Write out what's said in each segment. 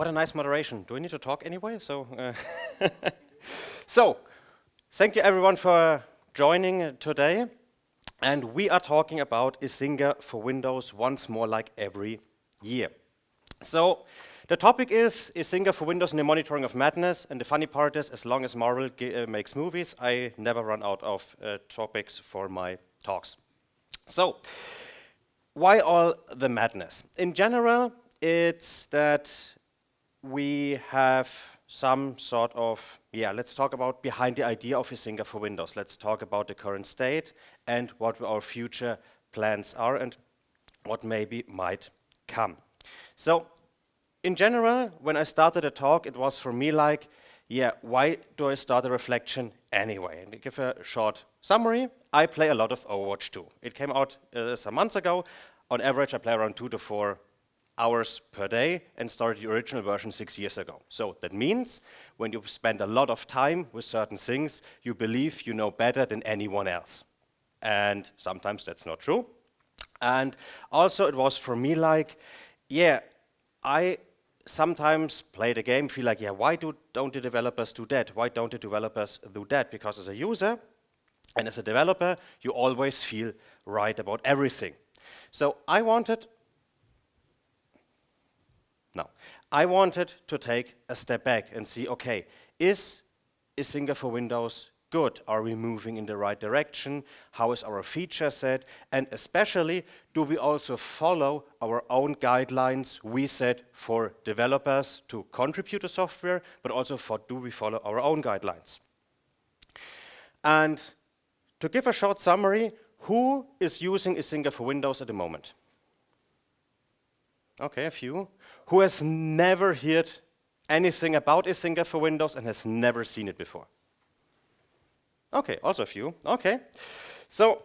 What a nice moderation. Do we need to talk anyway? So, thank you everyone for joining today. And we are talking about Icinga for Windows once more, like every year. So, the topic is Icinga for Windows and the monitoring of madness. And the funny part is, as long as Marvel makes movies, I never run out of topics for my talks. So, why all the madness? In general, it's that we have some sort of, let's talk about behind the idea of Icinga for Windows. Let's talk about the current state and what our future plans are and what maybe might come. So, in general, when I started a talk, it was for me like, why do I start a reflection anyway? And to give a short summary, I play a lot of Overwatch 2. It came out some months ago. On average, I play around 2 to 4 hours per day and started the original version 6 years ago. So that means when you spend a lot of time with certain things, you believe you know better than anyone else. And sometimes that's not true. And also it was for me like, I sometimes play the game, feel like, why don't the developers do that? Why don't the developers do that? Because as a user and as a developer, you always feel right about everything. So I wanted to take a step back and see, okay, is Icinga for Windows good? Are we moving in the right direction? How is our feature set? And especially, do we also follow our own guidelines we set for developers to contribute to software, but also do we follow our own guidelines? And to give a short summary, who is using Icinga for Windows at the moment? Okay, a few. Who has never heard anything about Icinga for Windows and has never seen it before? Okay, also a few. Okay. So,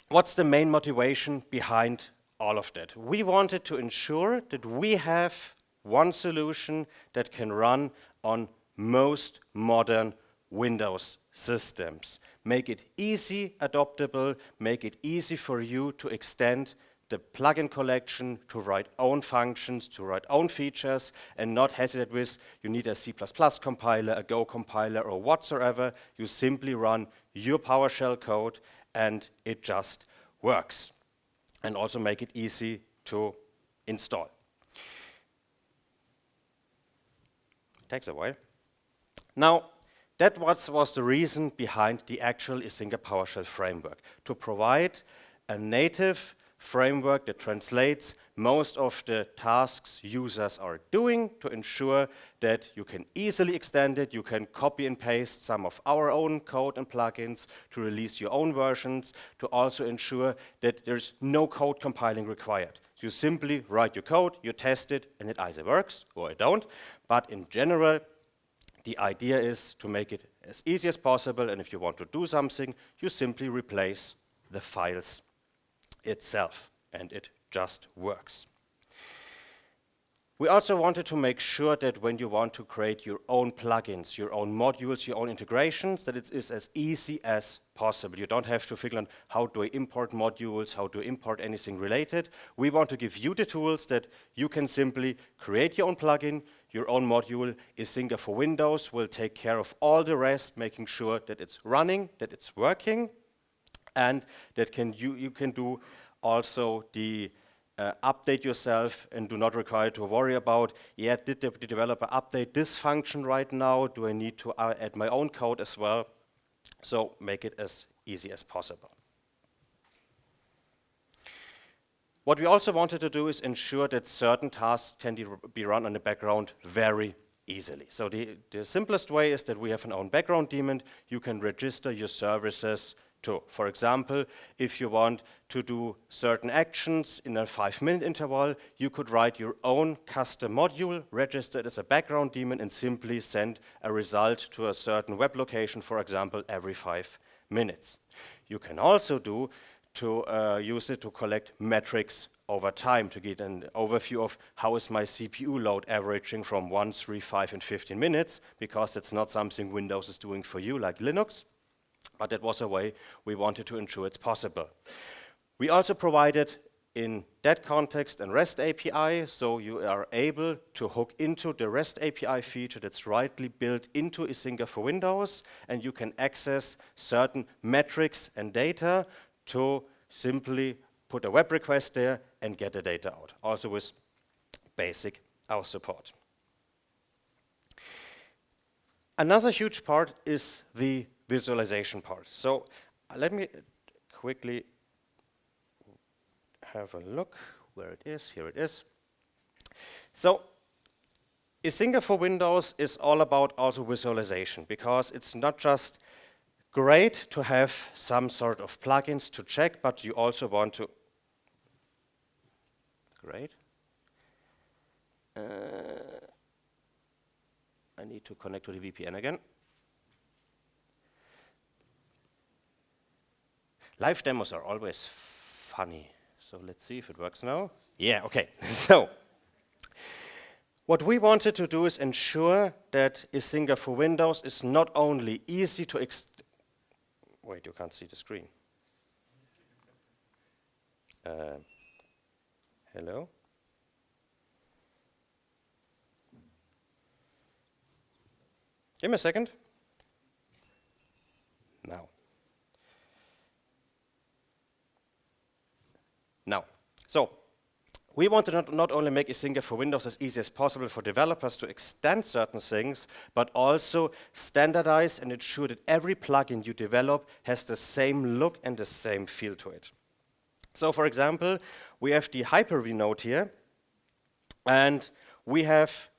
what's the main motivation behind all of that? We wanted to ensure that we have one solution that can run on most modern Windows systems. Make it easy, adoptable, make it easy for you to extend the plugin collection to write own functions, to write own features, and not hesitate with, you need a C++ compiler, a Go compiler, or whatsoever. You simply run your PowerShell code, and it just works. And also make it easy to install. Takes a while. Now, that was the reason behind the actual Icinga PowerShell framework, to provide a native framework that translates most of the tasks users are doing to ensure that you can easily extend it, you can copy and paste some of our own code and plugins to release your own versions, to also ensure that there's no code compiling required. You simply write your code, you test it, and it either works or it don't. But in general, the idea is to make it as easy as possible, and if you want to do something, you simply replace the files itself, and it just works. We also wanted to make sure that when you want to create your own plugins, your own modules, your own integrations, that it is as easy as possible. You don't have to figure out how do I import modules, how to import anything related. We want to give you the tools that you can simply create your own plugin, your own module. Icinga for Windows will take care of all the rest, making sure that it's running, that it's working, and that you can do also the update yourself and do not require to worry about, did the developer update this function right now? Do I need to add my own code as well? So make it as easy as possible. What we also wanted to do is ensure that certain tasks can be run on the background very easily. So the simplest way is that we have an own background daemon. You can register your services to. For example, if you want to do certain actions in a 5-minute interval, you could write your own custom module, register it as a background daemon, and simply send a result to a certain web location, for example, every 5 minutes. You can also use it to collect metrics over time to get an overview of how is my CPU load averaging from 1, 3, 5, and 15 minutes, because it's not something Windows is doing for you like Linux. But that was a way we wanted to ensure it's possible. We also provided in that context a REST API, so you are able to hook into the REST API feature that's rightly built into Icinga for Windows, and you can access certain metrics and data to simply put a web request there and get the data out, also with basic auth support. Another huge part is the visualization part. So let me quickly have a look where it is. Here it is. So Icinga for Windows is all about also visualization, because it's not just great to have some sort of plugins to check, but you also want to great. I need to connect to the VPN again. Live demos are always funny. So let's see if it works now. Yeah, okay. So what we wanted to do is ensure that Icinga for Windows is not only easy to wait, you can't see the screen. Hello? Give me a second. Now. So we want to not only make Icinga for Windows as easy as possible for developers to extend certain things, but also standardize and ensure that every plugin you develop has the same look and the same feel to it. So for example, we have the Hyper-V node here, and we have,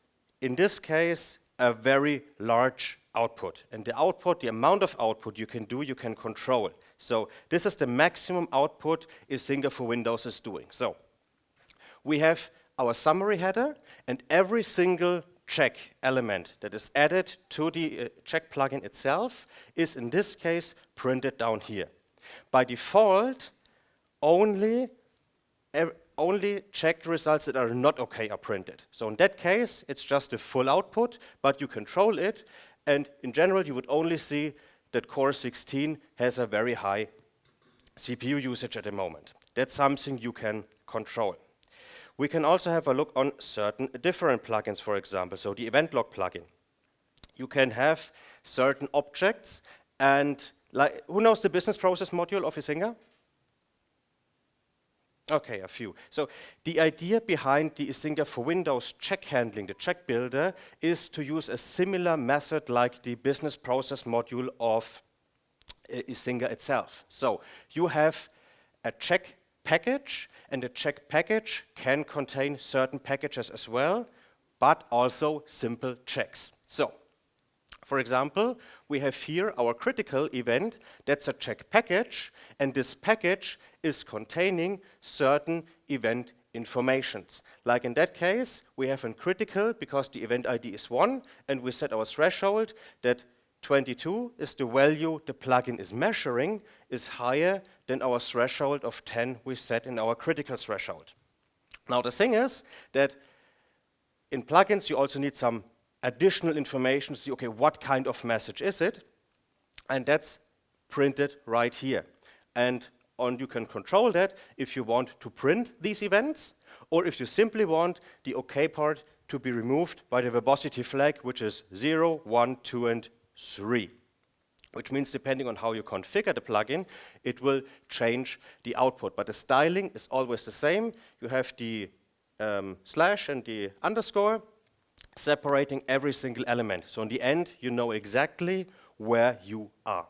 in this case, a very large output. And the output, the amount of output you can do, you can control. So this is the maximum output Icinga for Windows is doing. So we have our summary header, and every single check element that is added to the check plugin itself is, in this case, printed down here. By default, only check results that are not okay are printed. So in that case, it's just a full output, but you control it, and in general, you would only see that Core 16 has a very high CPU usage at the moment. That's something you can control. We can also have a look on certain different plugins, for example. So the event log plugin. You can have certain objects, and like, who knows the business process module of Icinga? Okay, a few. So the idea behind the Icinga for Windows check handling, the check builder, is to use a similar method like the business process module of Icinga itself. So you have a check package, and the check package can contain certain packages as well, but also simple checks. So, for example, we have here our critical event. That's a check package, and this package is containing certain event informations. Like in that case, we have a critical because the event ID is 1, and we set our threshold that 22 is the value the plugin is measuring, is higher than our threshold of 10 we set in our critical threshold. Now the thing is that in plugins you also need some additional information to see, okay, what kind of message is it? And that's printed right here. And you can control that if you want to print these events, or if you simply want the OK part to be removed by the verbosity flag, which is 0, 1, 2, and 3. Which means depending on how you configure the plugin, it will change the output. But the styling is always the same. You have the slash and the underscore, separating every single element. So in the end, you know exactly where you are.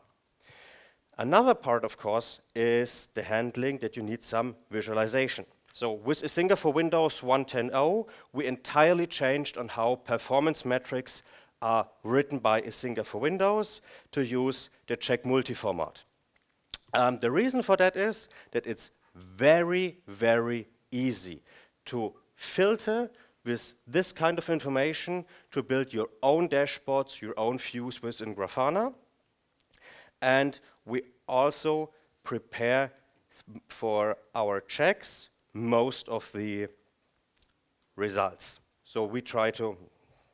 Another part, of course, is the handling that you need some visualization. So with Icinga for Windows 1.10.0, we entirely changed on how performance metrics are written by Icinga for Windows to use the check multi-format. The reason for that is that it's very, very easy to filter with this kind of information to build your own dashboards, your own views within Grafana. And we also prepare for our checks most of the results. So we try to,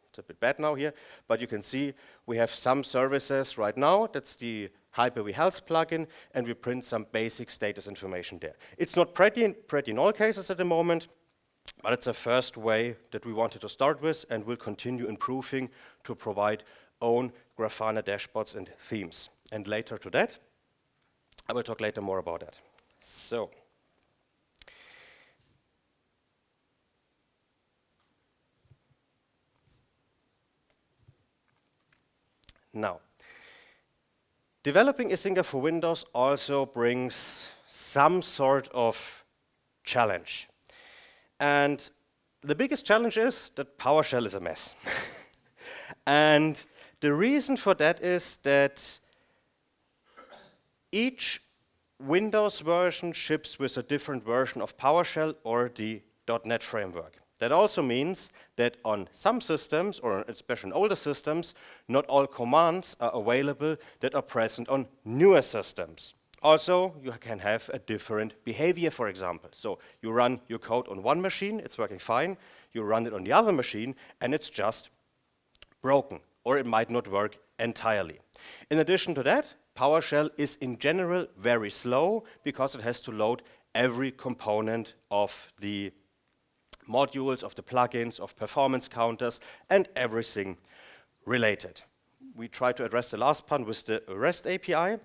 it's a bit bad now here, but you can see we have some services right now. That's the Hyper-V Health plugin, and we print some basic status information there. It's not pretty in all cases at the moment, but it's a first way that we wanted to start with, and we'll continue improving to provide own Grafana dashboards and themes. And later to that, I will talk later more about that. So, now, developing Icinga for Windows also brings some sort of challenge. And the biggest challenge is that PowerShell is a mess. And the reason for that is that each Windows version ships with a different version of PowerShell or the .NET framework. That also means that on some systems, or especially on older systems, not all commands are available that are present on newer systems. Also, you can have a different behavior, for example. So you run your code on one machine, it's working fine. You run it on the other machine, and it's just broken, or it might not work entirely. In addition to that, PowerShell is in general very slow because it has to load every component of the modules, of the plugins, of performance counters, and everything related. We try to address the last part with the REST API.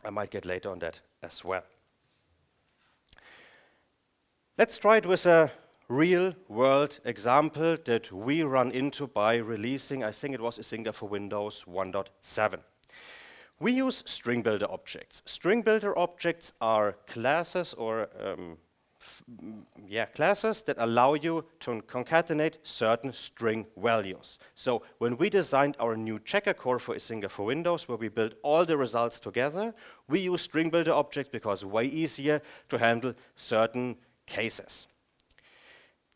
I might get later on that as well. Let's try it with a real-world example that we run into by releasing, I think it was Icinga for Windows 1.7. We use string builder objects. String builder objects are classes or classes that allow you to concatenate certain string values. So when we designed our new checker core for Icinga for Windows, where we build all the results together, we use string builder objects because it's way easier to handle certain cases.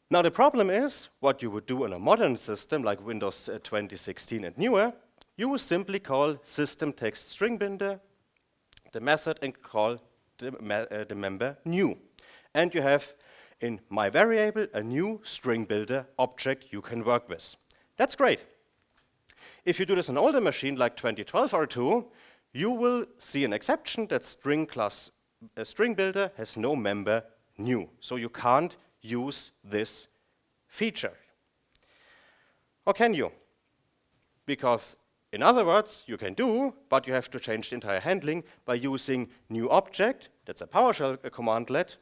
Now the problem is, what you would do on a modern system like Windows 2016 and newer, you will simply call system text string builder, the method, and call the member new. And you have in my variable a new string builder object you can work with. That's great. If you do this on an older machine like 2012 R2, you will see an exception that string builder has no member new. So you can't use this feature. Or can you? Because in other words, you can do, but you have to change the entire handling by using new object, that's a PowerShell commandlet,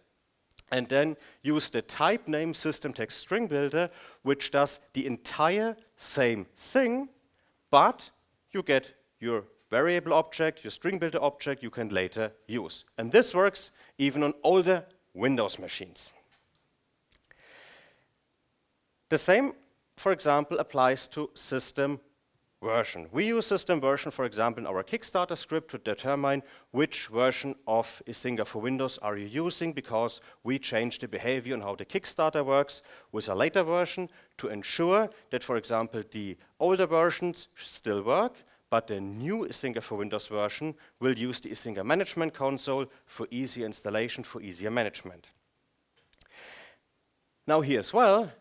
and then use the type name system text string builder, which does the entire same thing, but you get your variable object, your string builder object you can later use. And this works even on older Windows machines. The same, for example, applies to system version. We use system version, for example, in our Kickstarter script to determine which version of Icinga for Windows are you using, because we change the behavior on how the Kickstarter works with a later version to ensure that, for example, the older versions still work, but the new Icinga for Windows version will use the Icinga Management Console for easy installation, for easier management. Now here as well,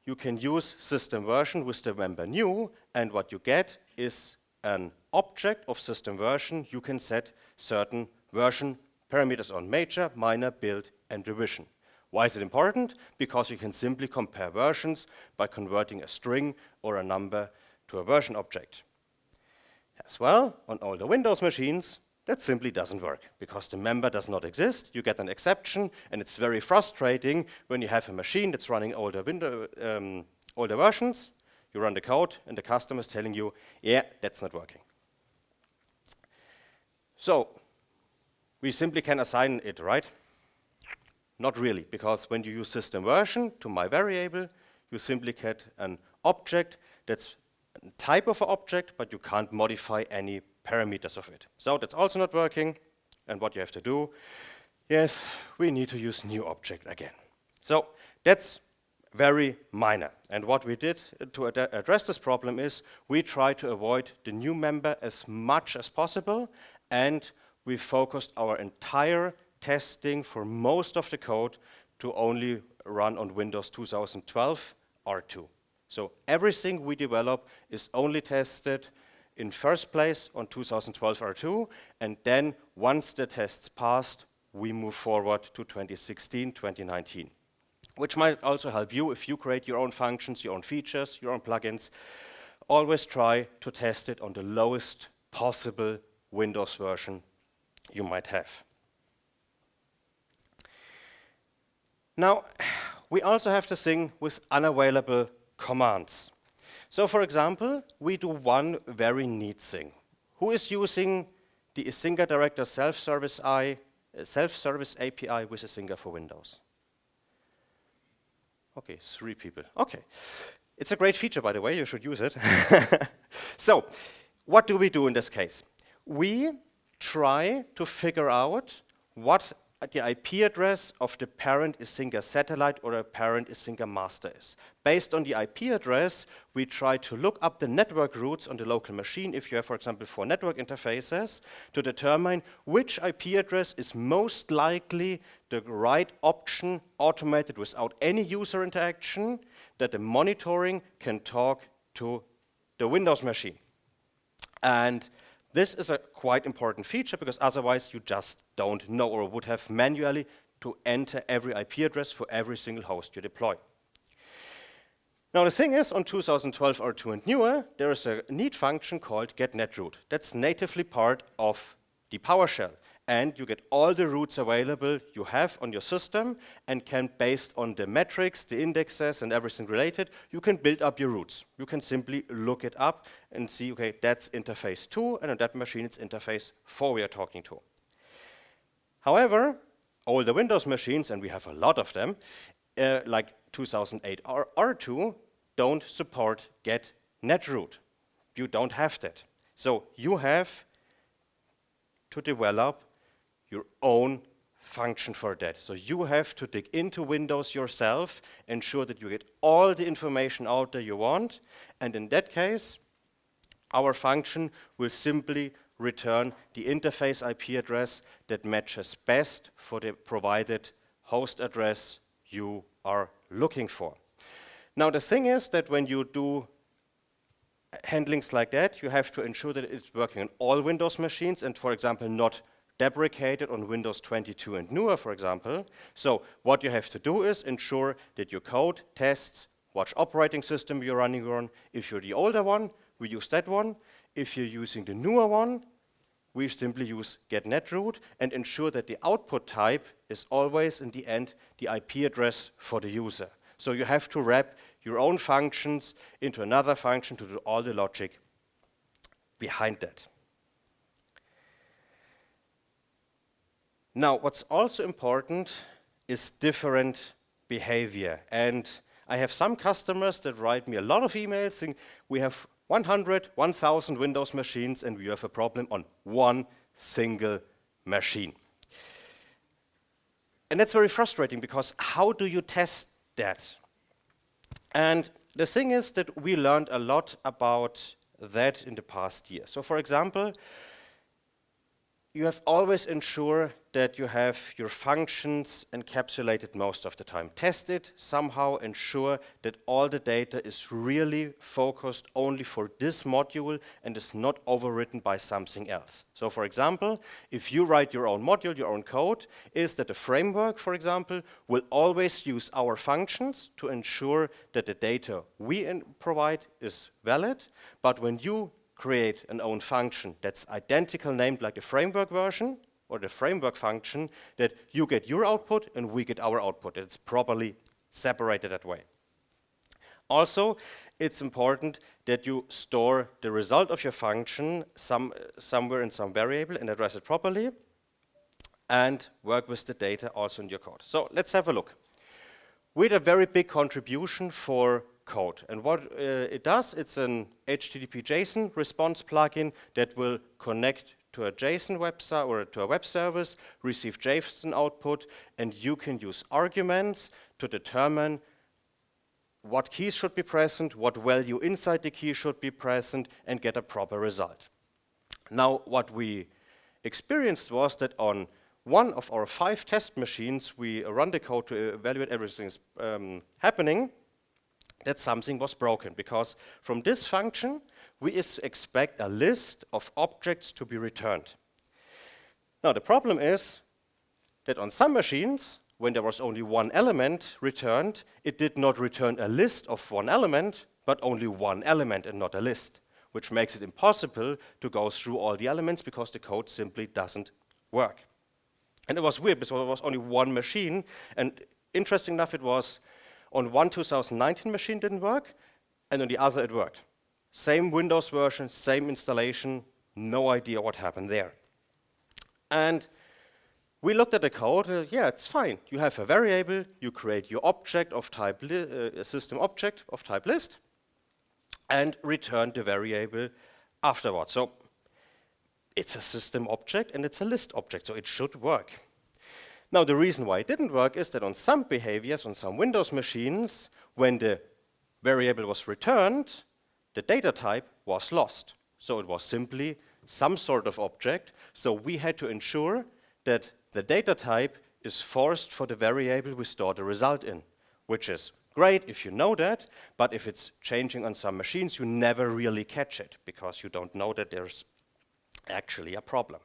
you can use system version with the member new, and what you get is an object of system version. You can set certain version parameters on: major, minor, build, and revision. Why is it important? Because you can simply compare versions by converting a string or a number to a version object. As well, on older Windows machines, that simply doesn't work because the member does not exist. You get an exception, and it's very frustrating when you have a machine that's running older versions. You run the code, and the customer is telling you, yeah, that's not working. So we simply can assign it, right? Not really, because when you use system version to my variable, you simply get an object that's a type of an object, but you can't modify any parameters of it. So that's also not working, and what you have to do, yes, we need to use new object again. So that's very minor, and what we did to address this problem is we try to avoid the new member as much as possible, and we focused our entire testing for most of the code to only run on Windows 2012 R2. So everything we develop is only tested in first place on 2012 R2, and then once the tests passed, we move forward to 2016, 2019, which might also help you if you create your own functions, your own features, your own plugins. Always try to test it on the lowest possible Windows version you might have. Now, we also have to thing with unavailable commands. So for example, we do one very neat thing. Who is using the Icinga Director self-service API with Icinga for Windows? Okay, 3 people. Okay. It's a great feature, by the way, you should use it. So, what do we do in this case? We try to figure out what the IP address of the parent Icinga satellite or a parent Icinga master is. Based on the IP address, we try to look up the network routes on the local machine, if you have, for example, 4 network interfaces, to determine which IP address is most likely the right option, automated without any user interaction, that the monitoring can talk to the Windows machine. And this is a quite important feature because otherwise you just don't know or would have manually to enter every IP address for every single host you deploy. Now the thing is, on 2012 R2 and newer, there is a neat function called getNetRoute. That's natively part of the PowerShell. And you get all the routes available you have on your system and can, based on the metrics, the indexes, and everything related, you can build up your routes. You can simply look it up and see, okay, that's interface 2, and on that machine it's interface 4 we are talking to. However, older Windows machines, and we have a lot of them, like 2008 R2, don't support getNetRoute. You don't have that. So you have to develop your own function for that. So you have to dig into Windows yourself, ensure that you get all the information out there you want, and in that case, our function will simply return the interface IP address that matches best for the provided host address you are looking for. Now the thing is that when you do handlings like that, you have to ensure that it's working on all Windows machines and, for example, not deprecated on Windows 22 and newer, for example. So what you have to do is ensure that your code tests which operating system you're running on. If you're the older one, we use that one. If you're using the newer one, we simply use getNetRoute and ensure that the output type is always, in the end, the IP address for the user. So you have to wrap your own functions into another function to do all the logic behind that. Now, what's also important is different behavior. And I have some customers that write me a lot of emails saying, we have 100, 1,000 Windows machines and we have a problem on one single machine. And that's very frustrating because how do you test that? And the thing is that we learned a lot about that in the past year. So for example, you have always ensure that you have your functions encapsulated most of the time. Test it, somehow ensure that all the data is really focused only for this module and is not overwritten by something else. So for example, if you write your own module, your own code, is that the framework, for example, will always use our functions to ensure that the data we provide is valid, but when you create an own function that's identical named like the framework version or the framework function, that you get your output and we get our output. It's properly separated that way. Also, it's important that you store the result of your function somewhere in some variable and address it properly and work with the data also in your code. So let's have a look. We had a very big contribution for code. And what it does, it's an HTTP JSON response plugin that will connect to a JSON website or to a web service, receive JSON output, and you can use arguments to determine what keys should be present, what value inside the key should be present, and get a proper result. Now, what we experienced was that on one of our 5 test machines, we run the code to evaluate everything happening, that something was broken, because from this function, we expect a list of objects to be returned. Now, the problem is that on some machines, when there was only one element returned, it did not return a list of one element, but only one element and not a list, which makes it impossible to go through all the elements because the code simply doesn't work. And it was weird because it was only one machine, and interesting enough, it was on one 2019 machine didn't work, and on the other it worked. Same Windows version, same installation, no idea what happened there. And we looked at the code, yeah, it's fine. You have a variable, you create your object of type system object of type list, and return the variable afterwards. So it's a system object and it's a list object, so it should work. Now, the reason why it didn't work is that on some behaviors, on some Windows machines, when the variable was returned, the data type was lost. So it was simply some sort of object. So we had to ensure that the data type is forced for the variable we store the result in, which is great if you know that, but if it's changing on some machines, you never really catch it because you don't know that there's actually a problem.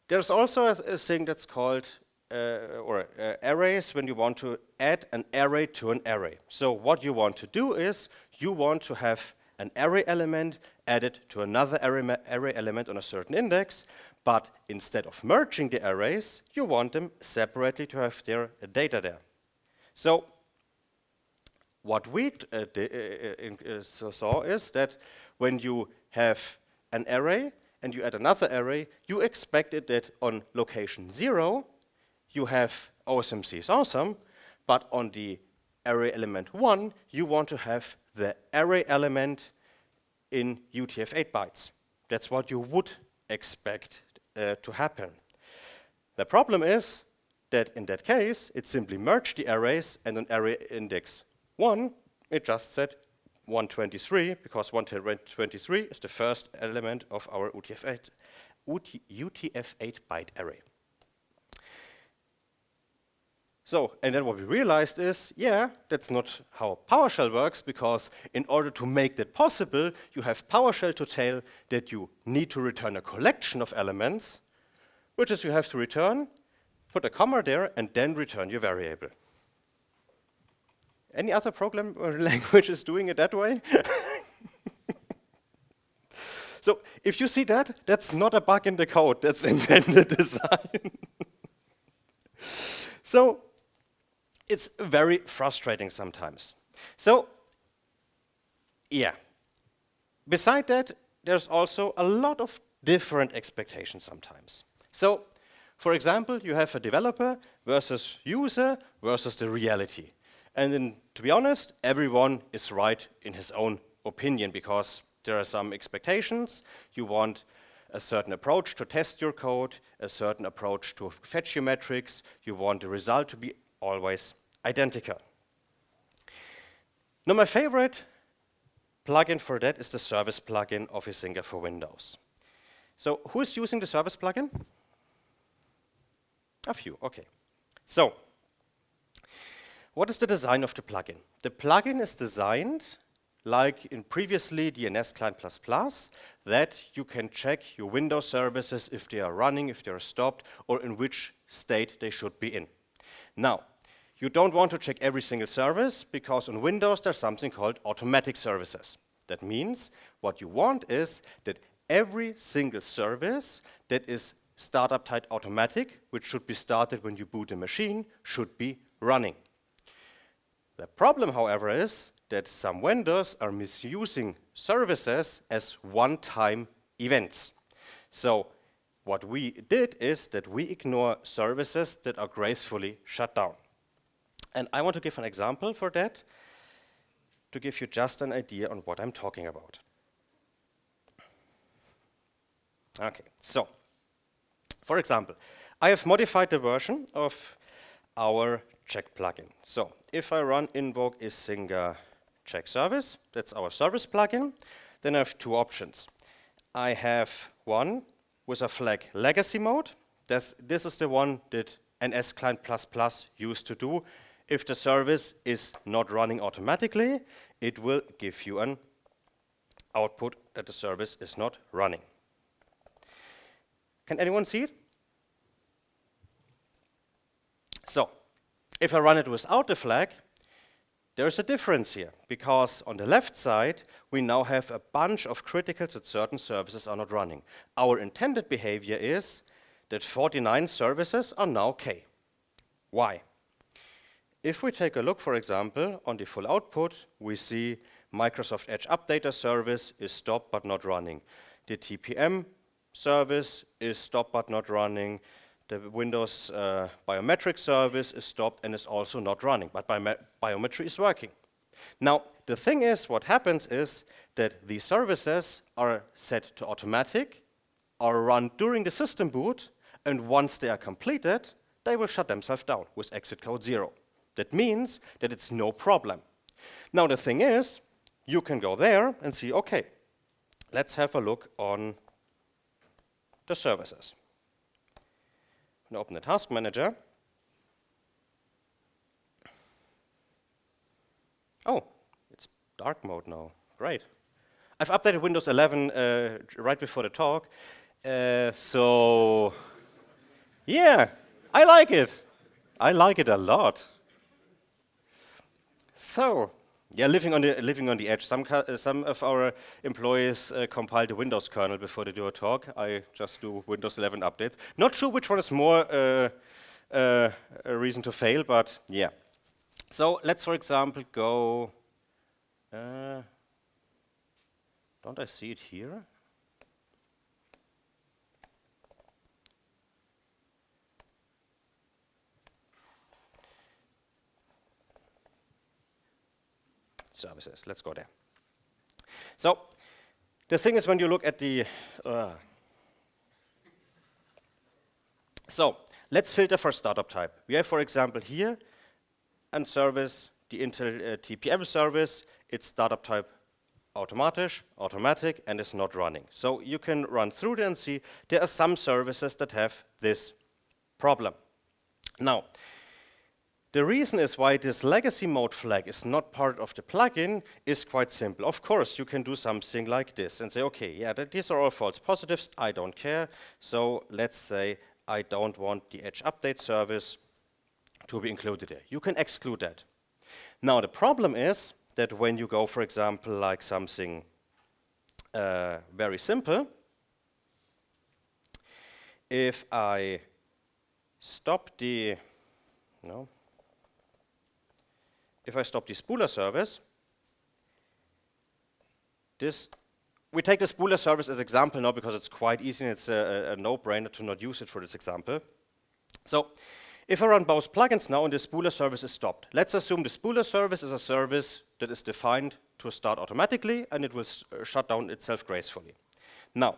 There's also a thing that's called arrays when you want to add an array to an array. So what you want to do is you want to have an array element added to another array element on a certain index, but instead of merging the arrays, you want them separately to have their data there. So what we saw is that when you have an array and you add another array, you expected that on location 0, you have OSMC is awesome, but on the array element 1, you want to have the array element in UTF-8 bytes. That's what you would expect to happen. The problem is that in that case, it simply merged the arrays, and on array index 1, it just said 123, because 123 is the first element of our UTF-8 byte array. So, and then what we realized is, yeah, that's not how PowerShell works, because in order to make that possible, you have PowerShell to tell that you need to return a collection of elements, which is you have to return, put a comma there, and then return your variable. Any other program or language is doing it that way? So, if you see that, that's not a bug in the code, that's intended design. So, it's very frustrating sometimes. So, yeah. Beside that, there's also a lot of different expectations sometimes. So, for example, you have a developer versus user versus the reality. And then, to be honest, everyone is right in his own opinion, because there are some expectations. You want a certain approach to test your code, a certain approach to fetch your metrics. You want the result to be always identical. Now, my favorite plugin for that is the service plugin of Icinga for Windows. So, who is using the service plugin? A few, okay. So, what is the design of the plugin? The plugin is designed like in previously DNS Client++, that you can check your Windows services if they are running, if they are stopped, or in which state they should be in. Now, you don't want to check every single service, because on Windows there's something called automatic services. That means what you want is that every single service that is startup type automatic, which should be started when you boot a machine, should be running. The problem, however, is that some vendors are misusing services as one-time events. So what we did is that we ignore services that are gracefully shut down. And I want to give an example for that, to give you just an idea on what I'm talking about. Okay, so, for example, I have modified the version of our check plugin. So, if I run invoke Icinga check service, that's our service plugin, then I have two options. I have one with a flag legacy mode. This is the one that NS Client++ used to do. If the service is not running automatically, it will give you an output that the service is not running. Can anyone see it? So, if I run it without the flag, there's a difference here, because on the left side, we now have a bunch of criticals that certain services are not running. Our intended behavior is that 49 services are now K. Why? If we take a look, for example, on the full output, we see Microsoft Edge Updater service is stopped but not running. The TPM service is stopped but not running. The Windows biometric service is stopped and is also not running, but biometry is working. Now, the thing is, what happens is that these services are set to automatic, are run during the system boot, and once they are completed, they will shut themselves down with exit code 0. That means that it's no problem. Now, the thing is, you can go there and see, okay, let's have a look on the services. I'm going to open the task manager. Oh, it's dark mode now. Great. I've updated Windows 11 right before the talk. So, yeah, I like it. I like it a lot. So, yeah, living on the edge. Some of our employees compile the Windows kernel before they do a talk. I just do Windows 11 updates. Not sure which one is more a reason to fail, but yeah. So let's, for example, go. Don't I see it here? Services. Let's go there. So the thing is, when you look at the so let's filter for startup type. We have, for example, here a service, the Intel TPM service. It's startup type automatic, and it's not running. So you can run through there and see there are some services that have this problem. Now, the reason is why this legacy mode flag is not part of the plugin is quite simple. Of course, you can do something like this and say, okay, yeah, these are all false positives, I don't care. So let's say I don't want the Edge update service to be included there. You can exclude that. Now, the problem is that when you go, for example, like something very simple, if I stop the, if I stop the spooler service, we take the spooler service as example now because it's quite easy and it's a no-brainer to not use it for this example. So if I run both plugins now and the spooler service is stopped, let's assume the spooler service is a service that is defined to start automatically and it will shut down itself gracefully. Now,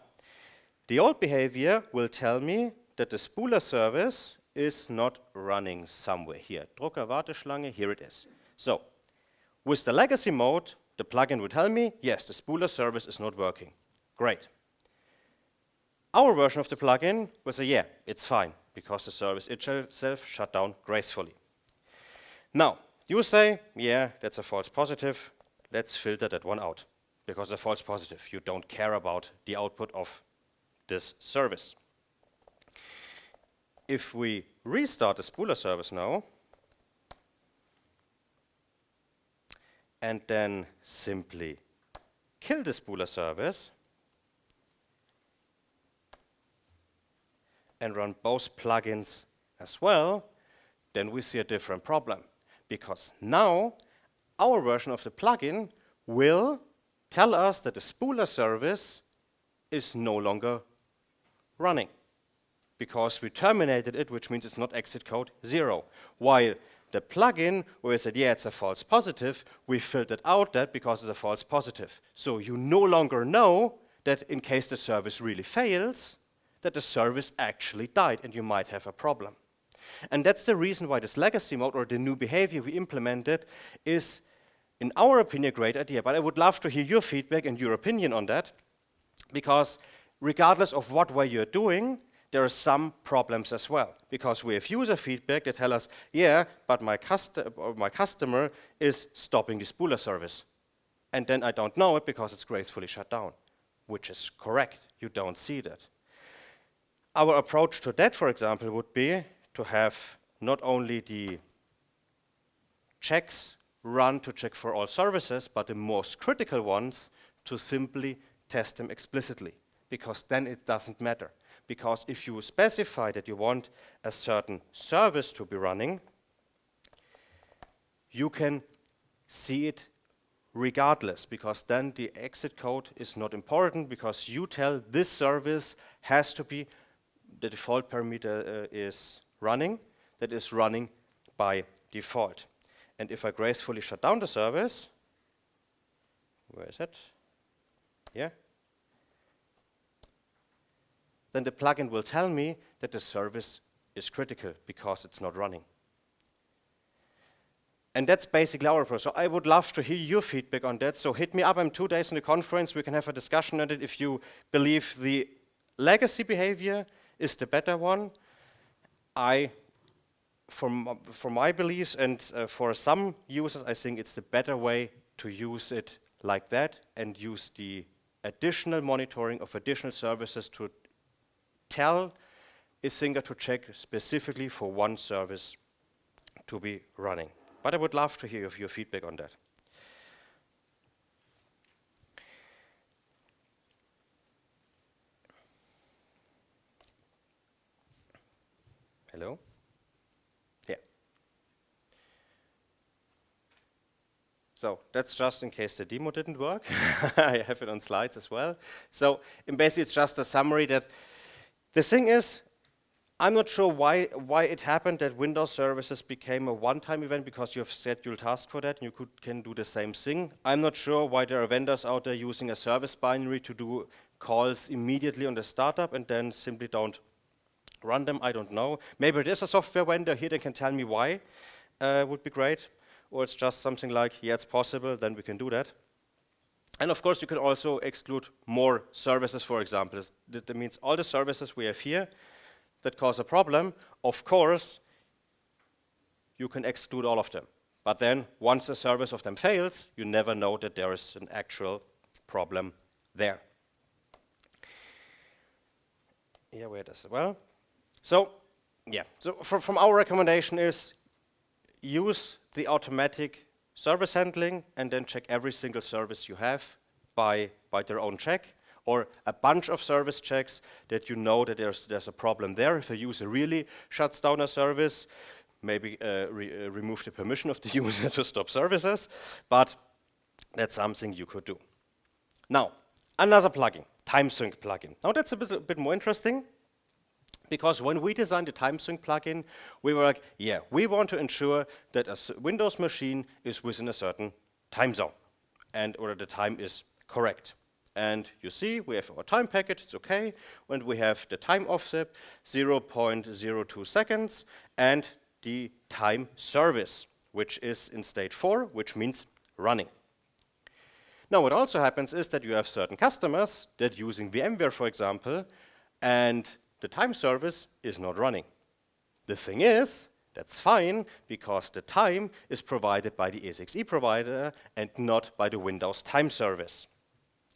the old behavior will tell me that the spooler service is not running somewhere here. Drucker Warteschlange, here it is. So, with the legacy mode, the plugin will tell me, yes, the spooler service is not working. Great. Our version of the plugin will say, yeah, it's fine, because the service itself shut down gracefully. Now, you say, yeah, that's a false positive. Let's filter that one out, because a false positive. You don't care about the output of this service. If we restart the spooler service now, and then simply kill the spooler service and run both plugins as well, then we see a different problem. Because now our version of the plugin will tell us that the spooler service is no longer running, because we terminated it, which means it's not exit code 0. While the plugin, where we said, yeah, it's a false positive, we filtered out that because it's a false positive. So you no longer know that in case the service really fails, that the service actually died and you might have a problem. And that's the reason why this legacy mode, or the new behavior we implemented, is, in our opinion, a great idea. But I would love to hear your feedback and your opinion on that, because regardless of what way you're doing, there are some problems as well, because we have user feedback that tell us, yeah, but my customer is stopping the spooler service. and then I don't know it because it's gracefully shut down, which is correct. You don't see that. Our approach to that, for example, would be to have not only the checks run to check for all services, but the most critical ones to simply test them explicitly, because then it doesn't matter. Because if you specify that you want a certain service to be running, you can see it regardless, because then the exit code is not important, because you tell this service has to be, the default parameter is running, that is running by default. And if I gracefully shut down the service, where is it? Yeah. Then the plugin will tell me that the service is critical because it's not running. And that's basically our approach. So I would love to hear your feedback on that. So hit me up. I'm 2 days in the conference. We can have a discussion on it. If you believe the legacy behavior is the better one, for my beliefs and for some users, I think it's the better way to use it like that and use the additional monitoring of additional services to tell Icinga to check specifically for one service to be running. But I would love to hear your feedback on that. Hello? Yeah. So that's just in case the demo didn't work. I have it on slides as well. So basically it's just a summary that the thing is, I'm not sure why it happened that Windows services became a one-time event, because you have scheduled tasks for that, and you can do the same thing. I'm not sure why there are vendors out there using a service binary to do calls immediately on the startup and then simply don't run them. I don't know. Maybe there's a software vendor here that can tell me why. Would be great. Or it's just something like, yeah, it's possible, then we can do that. And of course, you can also exclude more services, for example. That means all the services we have here that cause a problem, of course, you can exclude all of them. But then, once a service of them fails, you never know that there is an actual problem there. Yeah, where does it? Well, so, yeah. So from our recommendation is use the automatic service handling and then check every single service you have by their own check, or a bunch of service checks that you know that there's a problem there. If a user really shuts down a service, maybe remove the permission of the user to stop services, but that's something you could do. Now, another plugin, TimeSync plugin. Now that's a bit more interesting, because when we designed the TimeSync plugin, we were like, yeah, we want to ensure that a Windows machine is within a certain time zone, or the time is correct. And you see, we have our time package, it's okay, and we have the time offset, 0.02 seconds, and the time service, which is in state 4, which means running. Now, what also happens is that you have certain customers that using VMware, for example, and the time service is not running. The thing is, that's fine, because the time is provided by the ESXi provider and not by the Windows time service.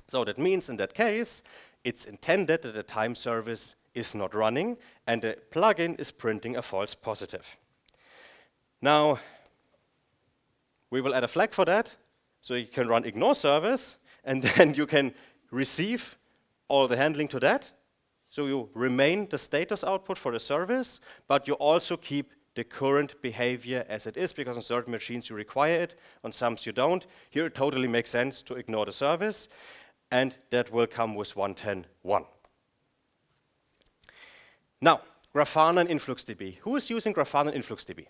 So that means in that case, it's intended that the time service is not running and the plugin is printing a false positive. Now, we will add a flag for that, so you can run ignore service, and then you can receive all the handling to that. So you remain the status output for the service, but you also keep the current behavior as it is, because on certain machines you require it, on some you don't. Here it totally makes sense to ignore the service, and that will come with 110.1. Now, Grafana and InfluxDB. Who is using Grafana and InfluxDB?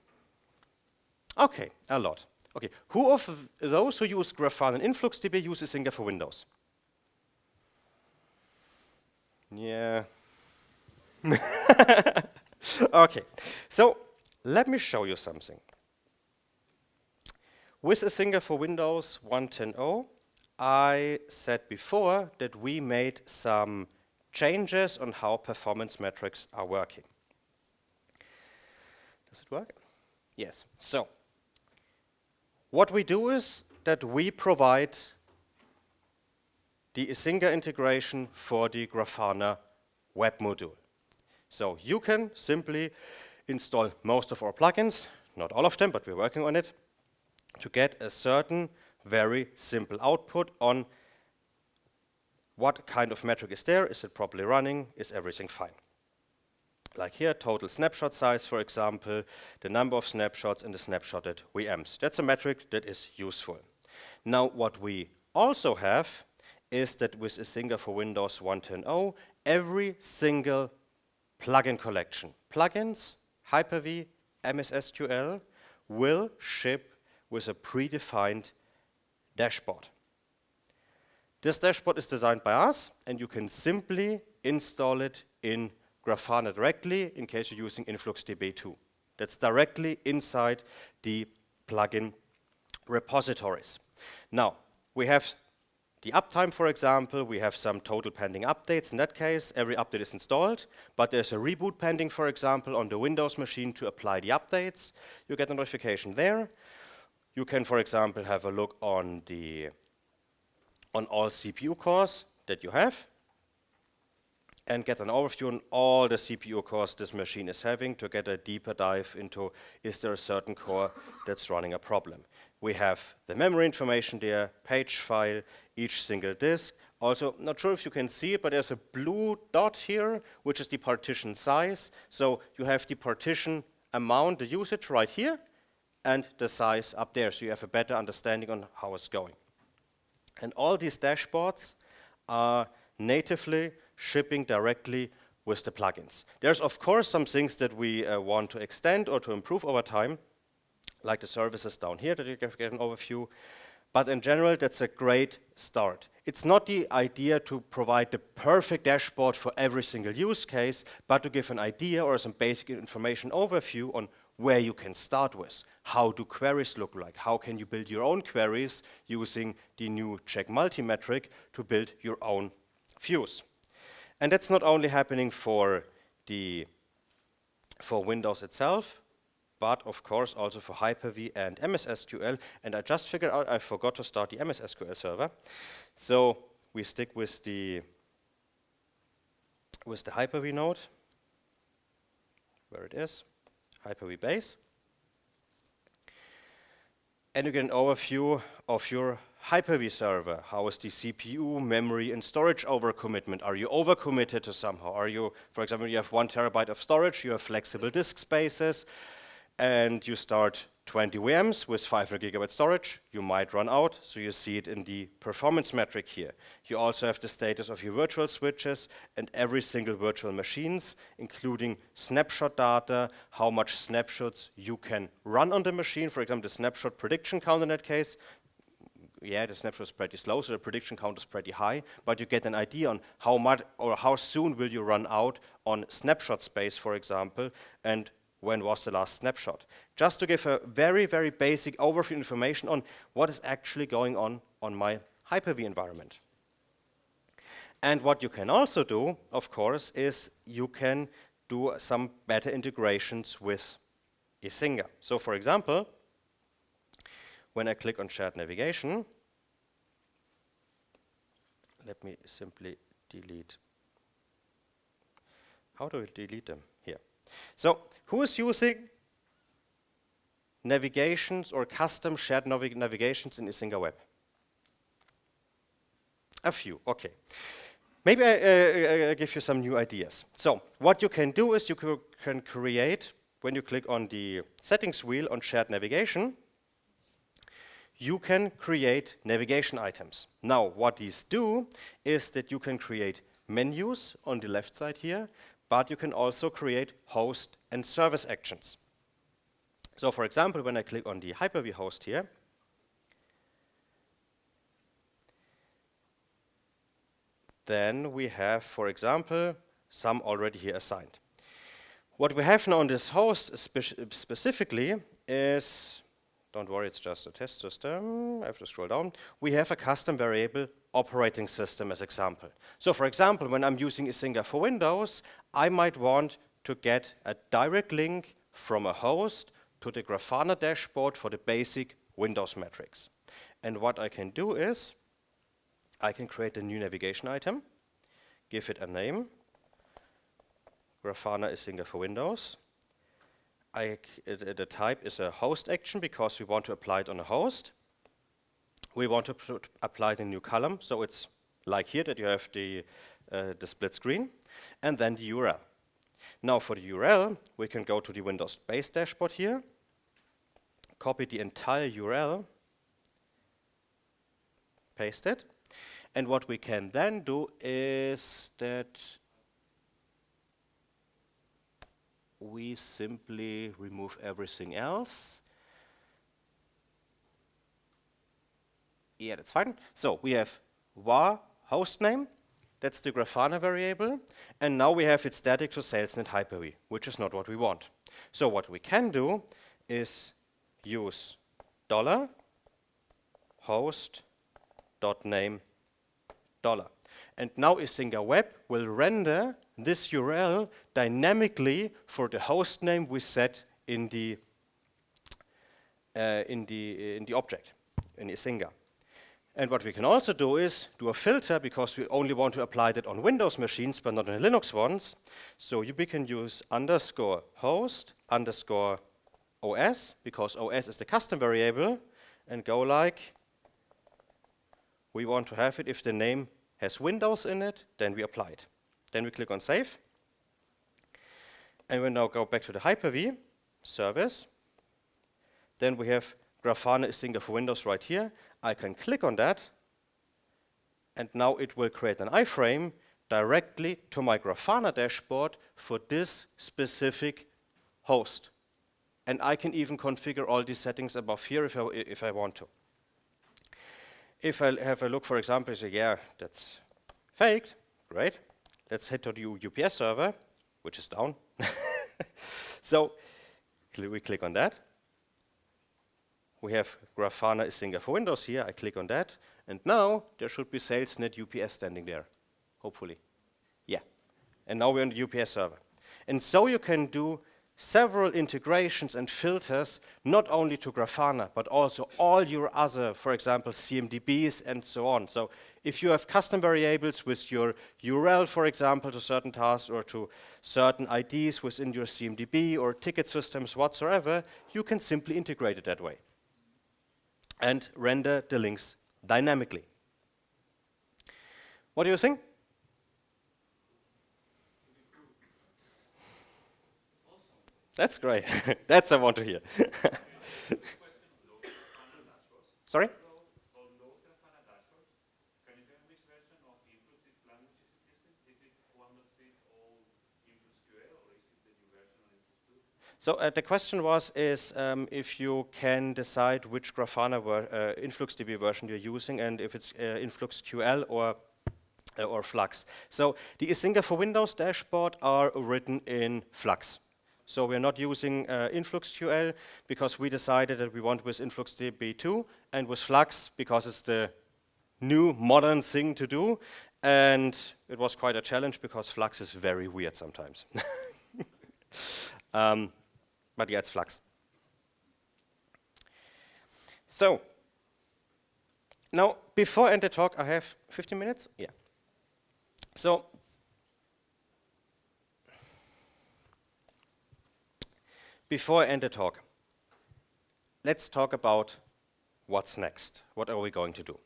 Okay, a lot. Okay, who of those who use Grafana and InfluxDB use Icinga for Windows? Yeah. Okay, so let me show you something. With Icinga for Windows 1.10.0, I said before that we made some changes on how performance metrics are working. Does it work? Yes. So, what we do is that we provide the Icinga integration for the Grafana web module. So you can simply install most of our plugins, not all of them, but we're working on it, to get a certain very simple output on what kind of metric is there, is it properly running, is everything fine. Like here, total snapshot size, for example, the number of snapshots and the snapshotted VMs. That's a metric that is useful. Now, what we also have is that with Icinga for Windows 1.10.0, every single plugin collection, plugins, Hyper-V, MS SQL, will ship with a predefined dashboard. This dashboard is designed by us, and you can simply install it in Grafana directly in case you're using InfluxDB2. That's directly inside the plugin repositories. Now, we have the uptime, for example. We have some total pending updates. In that case, every update is installed, but there's a reboot pending, for example, on the Windows machine to apply the updates. You get a notification there. You can, for example, have a look on all CPU cores that you have and get an overview on all the CPU cores this machine is having to get a deeper dive into, is there a certain core that's running a problem. We have the memory information there, page file, each single disk. Also, not sure if you can see it, but there's a blue dot here, which is the partition size. So you have the partition amount, the usage right here, and the size up there, so you have a better understanding on how it's going. And all these dashboards are natively shipping directly with the plugins. There's, of course, some things that we want to extend or to improve over time, like the services down here that you can get an overview. But in general, that's a great start. It's not the idea to provide the perfect dashboard for every single use case, but to give an idea or some basic information overview on where you can start with. How do queries look like? How can you build your own queries using the new check multi-metric to build your own views? And that's not only happening for Windows itself, but of course also for Hyper-V and MS SQL. And I just figured out I forgot to start the MS SQL server. So we stick with the Hyper-V node, where it is, Hyper-V base. And you get an overview of your Hyper-V server. How is the CPU, memory, and storage overcommitment? Are you overcommitted to somehow? Are you, for example, you have 1 terabyte of storage, you have flexible disk spaces, and you start 20 VMs with 500 gigabyte storage, you might run out, so you see it in the performance metric here. You also have the status of your virtual switches and every single virtual machines, including snapshot data, how much snapshots you can run on the machine. For example, the snapshot prediction count in that case, yeah, the snapshot is pretty slow, so the prediction count is pretty high, but you get an idea on how much or how soon will you run out on snapshot space, for example, and when was the last snapshot. Just to give a very, very basic overview information on what is actually going on my Hyper-V environment. And what you can also do, of course, is you can do some better integrations with Icinga. So for example, when I click on shared navigation, let me simply delete. How do we delete them? Here. So who is using navigations or custom shared navigations in Icinga Web? A few, okay. Maybe I give you some new ideas. So what you can do is you can create, when you click on the settings wheel on shared navigation, you can create navigation items. Now, what these do is that you can create menus on the left side here, but you can also create host and service actions. So for example, when I click on the Hyper-V host here, then we have, for example, some already here assigned. What we have now on this host specifically is, don't worry, it's just a test system. I have to scroll down. We have a custom variable operating system as example. So for example, when I'm using Icinga for Windows, I might want to get a direct link from a host to the Grafana dashboard for the basic Windows metrics. And what I can do is, I can create a new navigation item, give it a name, Grafana Icinga for Windows. The type is a host action because we want to apply it on a host. We want to apply the new column, so it's like here that you have the split screen, and then the URL. Now for the URL, we can go to the Windows base dashboard here, copy the entire URL, paste it, and what we can then do is that we simply remove everything else. Yeah, that's fine. So we have var hostname, that's the Grafana variable, and now we have it static to salesnet Hyper-V, which is not what we want. So what we can do is use $host.name$. And now Icinga Web will render this URL dynamically for the host name we set in the object in Icinga. And what we can also do is do a filter, because we only want to apply that on Windows machines but not on Linux ones. So we can use _host_OS, because OS is the custom variable, and go like, we want to have it if the name has Windows in it, then we apply it. Then we click on Save. And we now go back to the Hyper-V service. Then we have Grafana Icinga for Windows right here. I can click on that, and now it will create an iframe directly to my Grafana dashboard for this specific host. And I can even configure all these settings above here if I want to. If I have a look, for example, say, yeah, that's faked, great. Let's head to the UPS server, which is down. So we click on that. We have Grafana Icinga for Windows here. I click on that, and now there should be salesnet UPS standing there, hopefully. Yeah. And now we're on the UPS server. And so you can do several integrations and filters, not only to Grafana, but also all your other, for example, CMDBs and so on. So if you have custom variables with your URL, for example, to certain tasks or to certain IDs within your CMDB or ticket systems whatsoever, you can simply integrate it that way and render the links dynamically. What do you think? That's great. That's what I want to hear. Sorry? So the question was if you can decide which Grafana InfluxDB version you're using, and if it's InfluxQL or Flux. So the Icinga for Windows dashboard are written in Flux. So we're not using InfluxQL because we decided that we want with InfluxDB 2, and with Flux because it's the new modern thing to do. And it was quite a challenge because Flux is very weird sometimes. But yeah, it's Flux. So now, before I end the talk, I have 15 minutes? Yeah. So before I end the talk, let's talk about what's next. What are we going to do?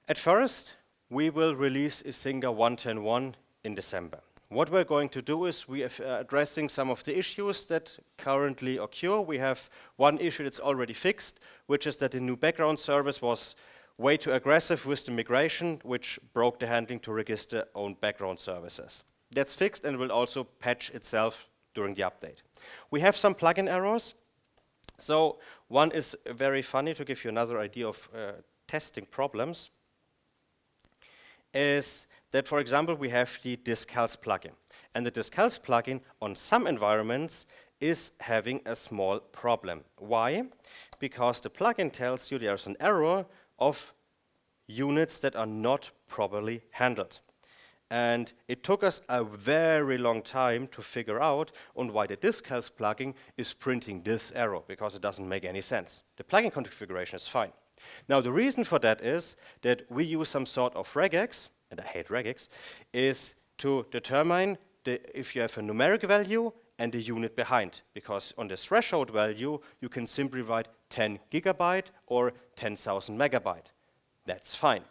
At first, we will release Icinga 1.10.1 in December. What we're going to do is we are addressing some of the issues that currently occur. We have one issue that's already fixed, which is that the new background service was way too aggressive with the migration, which broke the handling to register own background services. That's fixed and will also patch itself during the update. We have some plugin errors. So one is very funny, to give you another idea of testing problems, is that, for example, we have the Discals plugin. And the Discals plugin on some environments is having a small problem. Why? Because the plugin tells you there's an error of units that are not properly handled. And it took us a very long time to figure out on why the Discals plugin is printing this error, because it doesn't make any sense. The plugin configuration is fine. Now, the reason for that is that we use some sort of regex, and I hate regex, is to determine if you have a numeric value and a unit behind, because on the threshold value, you can simply write 10 gigabyte or 10,000 megabyte. That's fine.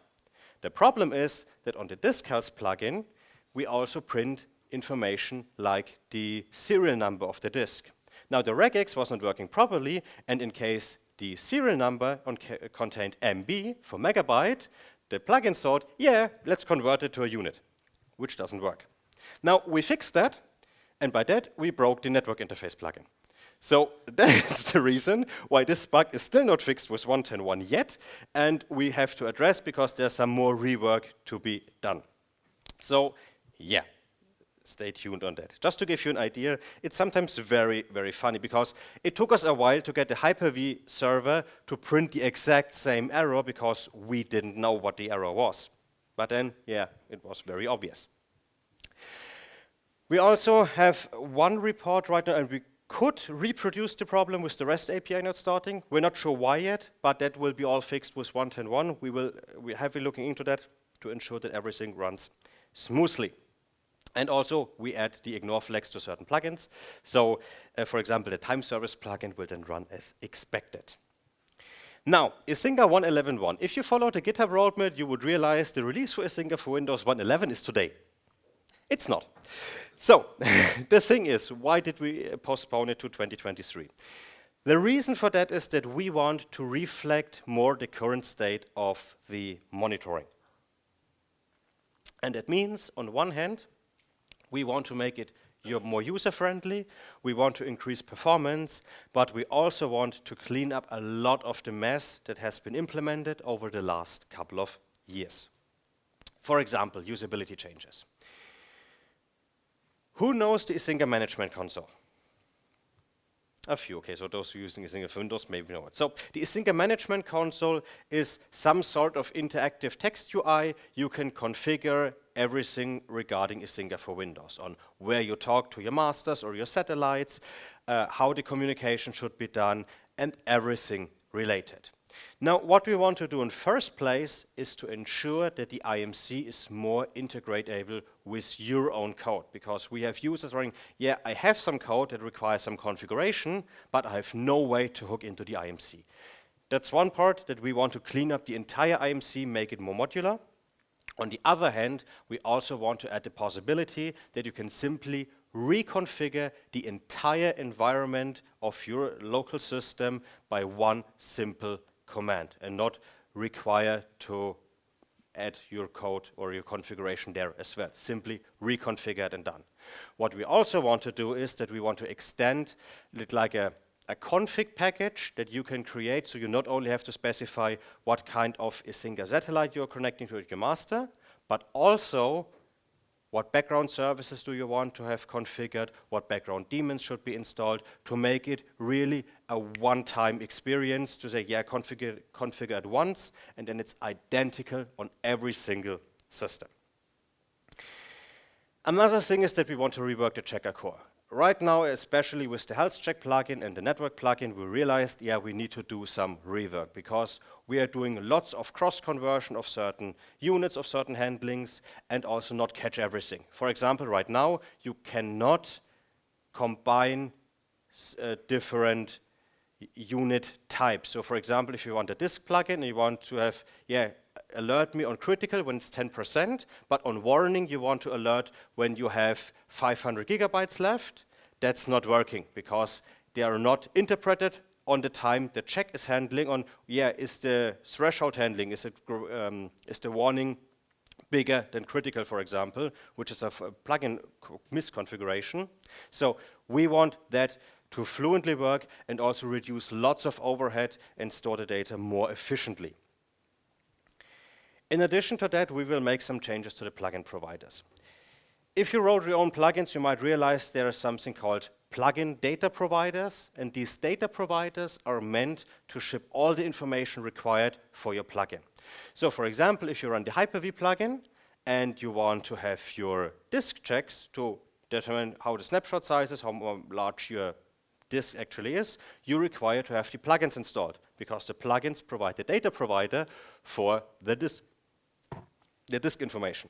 The problem is that on the diskhealth plugin, we also print information like the serial number of the disk. Now, the regex was not working properly, and in case the serial number contained MB for megabyte, the plugin thought, yeah, let's convert it to a unit, which doesn't work. Now, we fixed that, and by that, we broke the network interface plugin. So that's the reason why this bug is still not fixed with 1.10.1 yet, and we have to address because there's some more rework to be done. So, yeah. Stay tuned on that. Just to give you an idea, it's sometimes very, very funny because it took us a while to get the Hyper-V server to print the exact same error because we didn't know what the error was. But then, yeah, it was very obvious. We also have one report right now, and we could reproduce the problem with the REST API not starting. We're not sure why yet, but that will be all fixed with 1.10.1. We're heavily looking into that to ensure that everything runs smoothly. And also, we add the ignore flags to certain plugins. So, for example, the time service plugin will then run as expected. Now, Icinga 1.11.1. If you follow the GitHub roadmap, you would realize the release for Icinga for Windows 1.11 is today. It's not. So, the thing is, why did we postpone it to 2023? The reason for that is that we want to reflect more the current state of the monitoring. And that means, on one hand, we want to make it more user-friendly, we want to increase performance, but we also want to clean up a lot of the mess that has been implemented over the last couple of years. For example, usability changes. Who knows the Icinga management console? A few, okay, so those who are using Icinga for Windows maybe know it. So the Icinga management console is some sort of interactive text UI. You can configure everything regarding Icinga for Windows, on where you talk to your masters or your satellites, how the communication should be done, and everything related. Now, what we want to do in first place is to ensure that the IMC is more integratable with your own code, because we have users running, yeah, I have some code that requires some configuration, but I have no way to hook into the IMC. That's one part that we want to clean up the entire IMC, make it more modular. On the other hand, we also want to add the possibility that you can simply reconfigure the entire environment of your local system by one simple command and not require to add your code or your configuration there as well. Simply reconfigure it and done. What we also want to do is that we want to extend it like a config package that you can create, so you not only have to specify what kind of Icinga satellite you're connecting to your master, but also what background services do you want to have configured, what background daemons should be installed to make it really a one-time experience to say, yeah, configure it once, and then it's identical on every single system. Another thing is that we want to rework the checker core. Right now, especially with the health check plugin and the network plugin, we realized, yeah, we need to do some rework because we are doing lots of cross-conversion of certain units, of certain handlings, and also not catch everything. For example, right now, you cannot combine different unit types. So for example, if you want a disk plugin and you want to have, yeah, alert me on critical when it's 10%, but on warning you want to alert when you have 500 gigabytes left, that's not working because they are not interpreted on the time the check is handling on, yeah, is the threshold handling, is the warning bigger than critical, for example, which is a plugin misconfiguration. So we want that to fluently work and also reduce lots of overhead and store the data more efficiently. In addition to that, we will make some changes to the plugin providers. If you wrote your own plugins, you might realize there is something called plugin data providers, and these data providers are meant to ship all the information required for your plugin. So for example, if you run the Hyper-V plugin and you want to have your disk checks to determine how the snapshot size is, how large your disk actually is, you require to have the plugins installed, because the plugins provide the data provider for the disk information.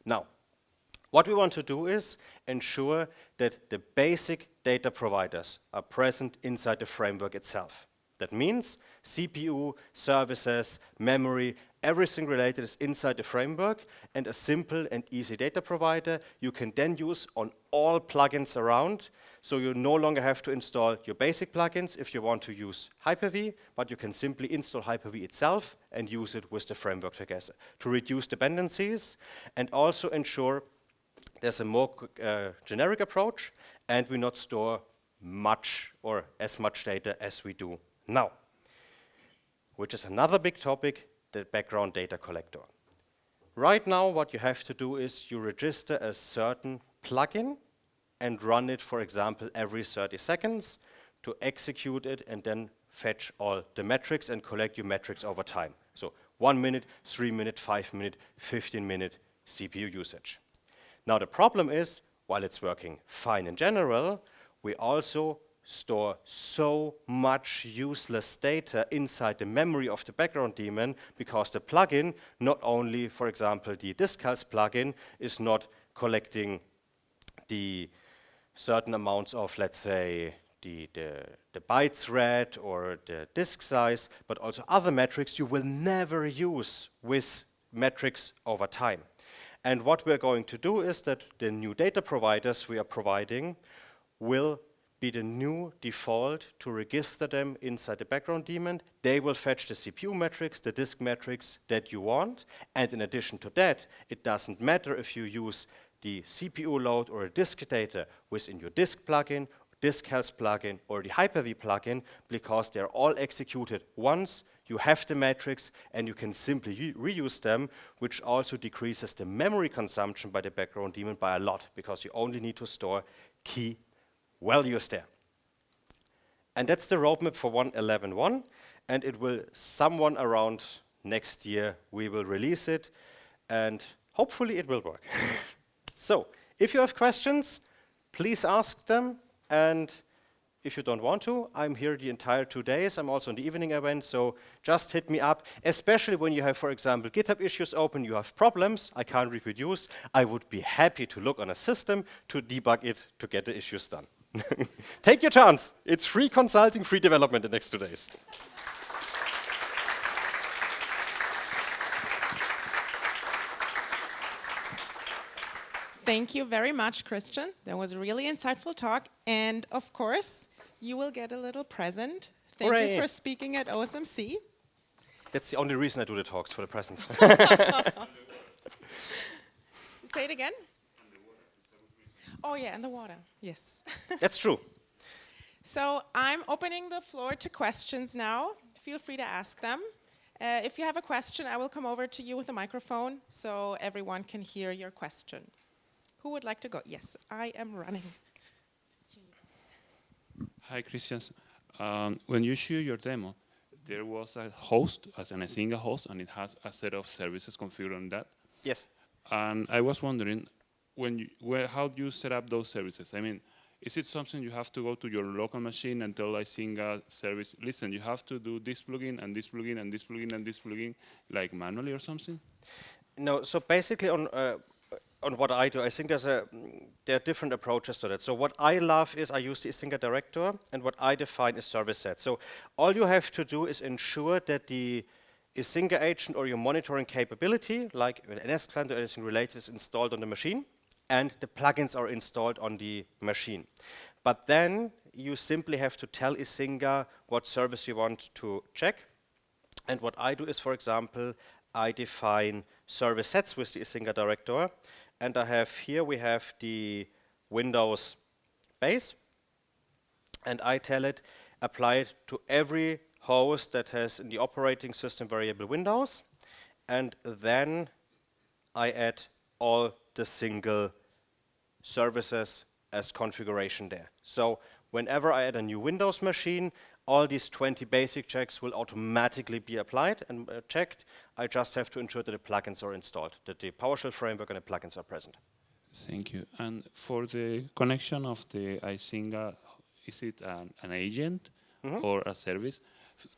Now, what we want to do is ensure that the basic data providers are present inside the framework itself. That means CPU, services, memory, everything related is inside the framework, and a simple and easy data provider you can then use on all plugins around. So you no longer have to install your basic plugins if you want to use Hyper-V, but you can simply install Hyper-V itself and use it with the framework together to reduce dependencies and also ensure there's a more generic approach, and we not store much or as much data as we do now, which is another big topic, the background data collector. Right now, what you have to do is you register a certain plugin and run it, for example, every 30 seconds to execute it and then fetch all the metrics and collect your metrics over time. So 1 minute, 3 minute, 5 minute, 15 minute CPU usage. Now the problem is, while it's working fine in general, we also store so much useless data inside the memory of the background daemon, because the plugin, not only, for example, the disk-health plugin, is not collecting the certain amounts of, let's say, the bytes read or the disk size, but also other metrics you will never use with metrics over time. And what we're going to do is that the new data providers we are providing will be the new default to register them inside the background daemon. They will fetch the CPU metrics, the disk metrics that you want. And in addition to that, it doesn't matter if you use the CPU load or a disk data within your disk plugin, disk health plugin, or the Hyper-V plugin, because they're all executed once. You have the metrics and you can simply reuse them, which also decreases the memory consumption by the background daemon by a lot, because you only need to store key values there. And that's the roadmap for 1.11.1, and it will someone around next year we will release it, and hopefully it will work. So, if you have questions, please ask them, and if you don't want to, I'm here the entire 2 days. I'm also on the evening event, so just hit me up, especially when you have, for example, GitHub issues open, you have problems I can't reproduce. I would be happy to look on a system to debug it to get the issues done. Take your chance. It's free consulting, free development the next 2 days. Thank you very much, Christian. That was a really insightful talk. And of course, you will get a little present. Thank Hooray. you for speaking at OSMC. That's the only reason I do the talks, for the presents. Say it again. Oh yeah, and the water, yes. That's true. So I'm opening the floor to questions now. Feel free to ask them. If you have a question, I will come over to you with a microphone so everyone can hear your question. Who would like to go? Yes, I am running. Hi, Christians. When you show your demo, there was a host, as an Icinga host, and it has a set of services configured on that. Yes. And I was wondering, how do you set up those services? I mean, is it something you have to go to your local machine and tell Icinga service, listen, you have to do this plugin and this plugin and this plugin and this plugin, like manually or something? No, so basically on what I do, I think there are different approaches to that. So what I love is I use the Icinga director, and what I define is service sets. So all you have to do is ensure that the Icinga agent or your monitoring capability, like an NS client or anything related, is installed on the machine, and the plugins are installed on the machine. But then you simply have to tell Icinga what service you want to check. And what I do is, for example, I define service sets with the Icinga director. And I have here, we have the Windows base. And I tell it, apply it to every host that has in the operating system variable Windows. And then I add all the single services as configuration there. So whenever I add a new Windows machine, all these 20 basic checks will automatically be applied and checked. I just have to ensure that the plugins are installed, that the PowerShell framework and the plugins are present. Thank you. And for the connection of the Icinga is it an agent or a service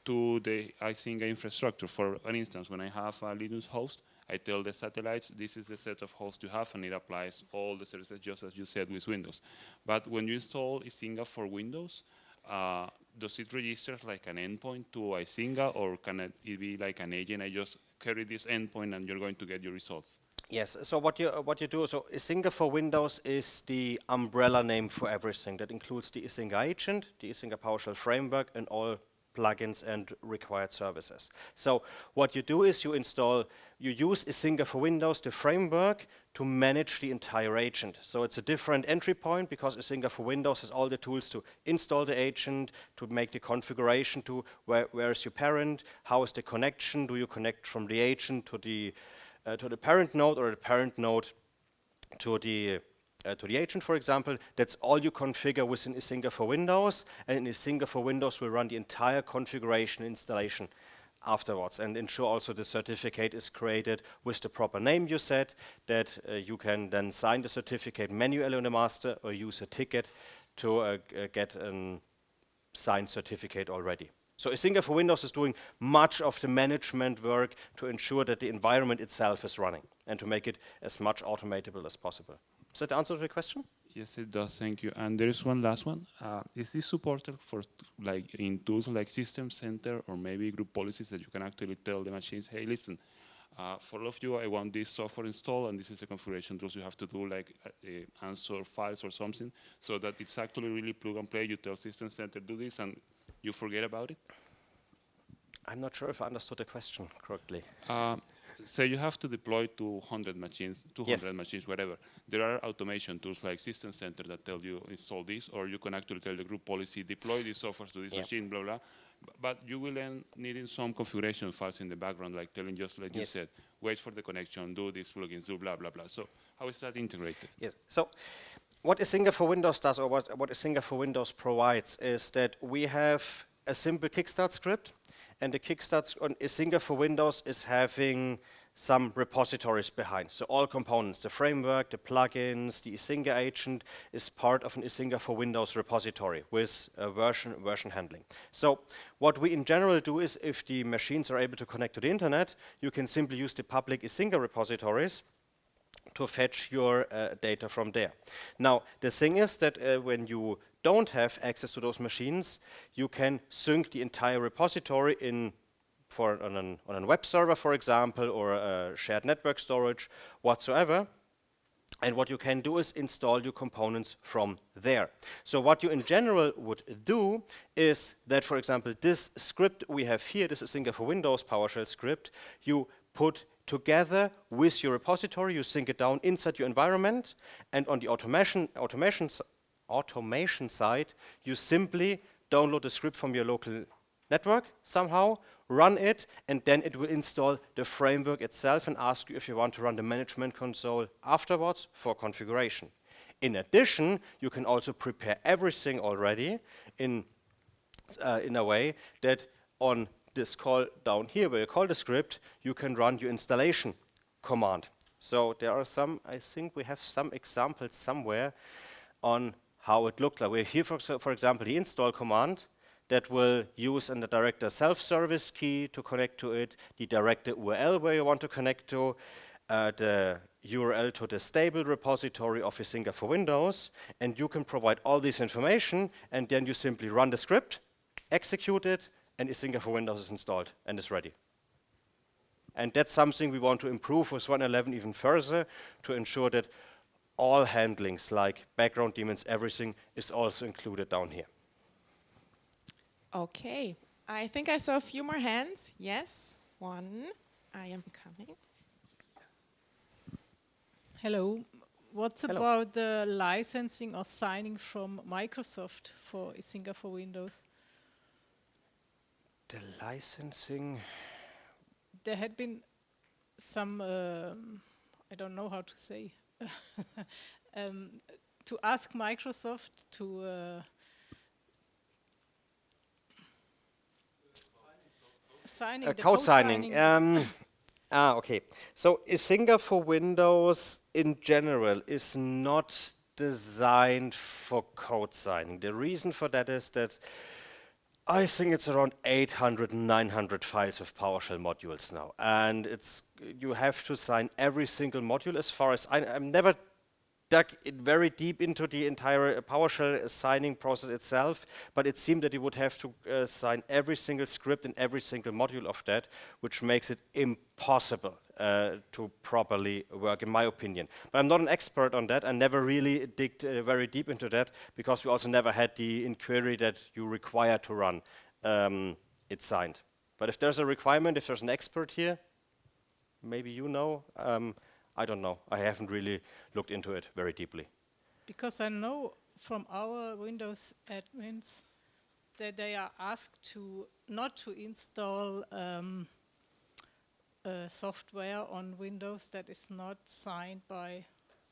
to the Icinga infrastructure? For instance, when I have a Linux host, I tell the satellites, this is the set of hosts you have, and it applies all the services just as you said with Windows. But when you install Icinga for Windows, does it register like an endpoint to Icinga, or can it be like an agent? I just carry this endpoint and you're going to get your results. Yes, so what you do, so Icinga for Windows is the umbrella name for everything. That includes the Icinga agent, the Icinga PowerShell framework, and all plugins and required services. So what you do is you use Icinga for Windows, the framework, to manage the entire agent. So it's a different entry point because Icinga for Windows has all the tools to install the agent, to make the configuration, to where is your parent, how is the connection, do you connect from the agent to the parent node, or the parent node to the agent, for example. That's all you configure within Icinga for Windows, and Icinga for Windows will run the entire configuration installation afterwards and ensure also the certificate is created with the proper name you set, that you can then sign the certificate manually on the master or use a ticket to get a signed certificate already. So Icinga for Windows is doing much of the management work to ensure that the environment itself is running and to make it as much automatable as possible. Does that answer the question? Yes, it does. Thank you. And there is one last one. Is this supported for like in tools like System Center or maybe group policies that you can actually tell the machines, hey, listen, for all of you, I want this software installed, and this is the configuration tools you have to do, like answer files or something, so that it's actually really plug and play. You tell System Center, do this, and you forget about it? I'm not sure if I understood the question correctly. Say you have to deploy to 100 machines, 200 Yes. machines, whatever. There are automation tools like System Center that tell you install this, or you can actually tell the group policy, deploy this software to this machine, blah, blah. But you will end needing some configuration files in the background, like telling just like you said, wait for the connection, do these plugins, do blah, blah, blah. So how is that integrated? Yes. So what Icinga for Windows does, or what Icinga for Windows provides, is that we have a simple kickstart script, and the kickstart on Icinga for Windows is having some repositories behind. So all components, the framework, the plugins, the Icinga agent is part of an Icinga for Windows repository with version handling. So what we in general do is, if the machines are able to connect to the internet, you can simply use the public Icinga repositories to fetch your data from there. Now, the thing is that when you don't have access to those machines, you can sync the entire repository on a web server, for example, or a shared network storage, whatsoever. And what you can do is install your components from there. So what you in general would do is that, for example, this script we have here, this is Icinga for Windows PowerShell script, you put together with your repository, you sync it down inside your environment, and on the automation side, you simply download the script from your local network somehow, run it, and then it will install the framework itself and ask you if you want to run the management console afterwards for configuration. In addition, you can also prepare everything already in a way that on this call down here, where you call the script, you can run your installation command. So there are some, I think we have some examples somewhere on how it looked like. We have here, for example, the install command that will use the director self-service key to connect to it, the director URL where you want to connect to, the URL to the stable repository of Icinga for Windows, and you can provide all this information, and then you simply run the script, execute it, and Icinga for Windows is installed and is ready. And that's something we want to improve with 1.11 even further, to ensure that all handlings like background daemons, everything is also included down here. Okay, I think I saw a few more hands. Yes, one. I am coming. Hello. What's about the licensing or signing from Microsoft for Icinga for Windows? The licensing? There had been some, I don't know how to say, to ask Microsoft to signing the code signing. Okay. So Icinga for Windows in general is not designed for code signing. The reason for that is that I think it's around 800, 900 files of PowerShell modules now. And you have to sign every single module. As far as I'm never dug very deep into the entire PowerShell signing process itself, but it seemed that you would have to sign every single script in every single module of that, which makes it impossible to properly work, in my opinion. But I'm not an expert on that. I never really digged very deep into that, because we also never had the inquiry that you require to run it signed. But if there's a requirement, if there's an expert here, maybe you know, I don't know. I haven't really looked into it very deeply. Because I know from our Windows admins that they are asked to not to install software on Windows that is not signed by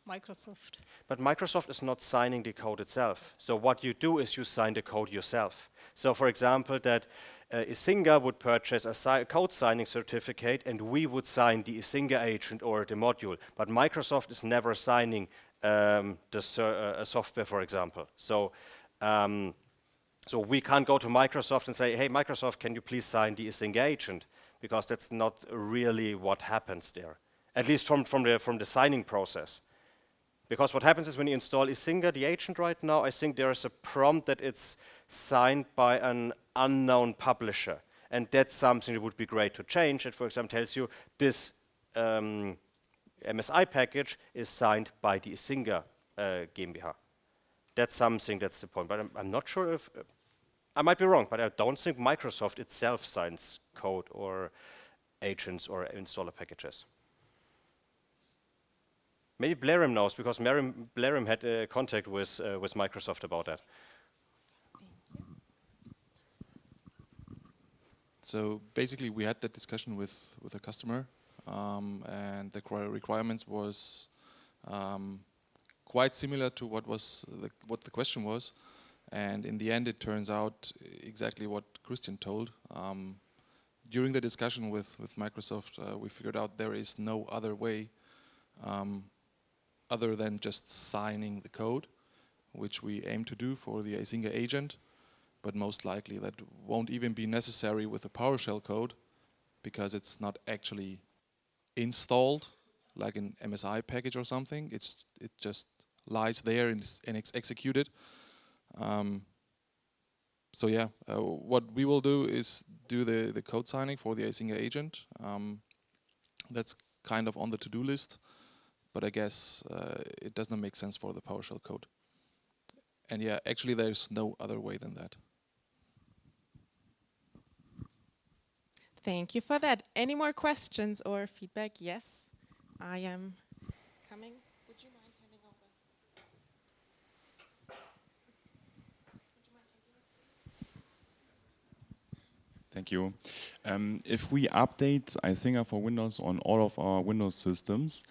Microsoft. But Microsoft is not signing the code itself. So what you do is you sign the code yourself. So for example, that Icinga would purchase a code signing certificate, and we would sign the Icinga agent or the module. But Microsoft is never signing the software, for example. So so we can't go to Microsoft and say, hey, Microsoft, can you please sign the Icinga agent? Because that's not really what happens there, at least from the signing process. Because what happens is when you install Icinga, the agent right now, I think there is a prompt that it's signed by an unknown publisher. And that's something that would be great to change. It, for example, tells you this MSI package is signed by the Icinga GmbH. That's something, that's the point. But I'm not sure if, I might be wrong, but I don't think Microsoft itself signs code or agents or installer packages. Maybe Blarim knows, because Blarim had contact with Microsoft about that. So basically, we had that discussion with a customer, and the requirements was quite similar to what the question was. And in the end, it turns out exactly what Christian told. During the discussion with Microsoft, we figured out there is no other way other than just signing the code, which we aim to do for the Icinga agent. But most likely that won't even be necessary with the PowerShell code, because it's not actually installed like an MSI package or something. It just lies there and it's executed. So yeah, what we will do is do the code signing for the Icinga agent. That's kind of on the to-do list, but I guess it does not make sense for the PowerShell code. And yeah, actually there's no other way than that. Thank you for that. Any more questions or feedback? Yes, I am coming. Would you mind handing over? Thank you. If we update Icinga for Windows on all of our Windows systems,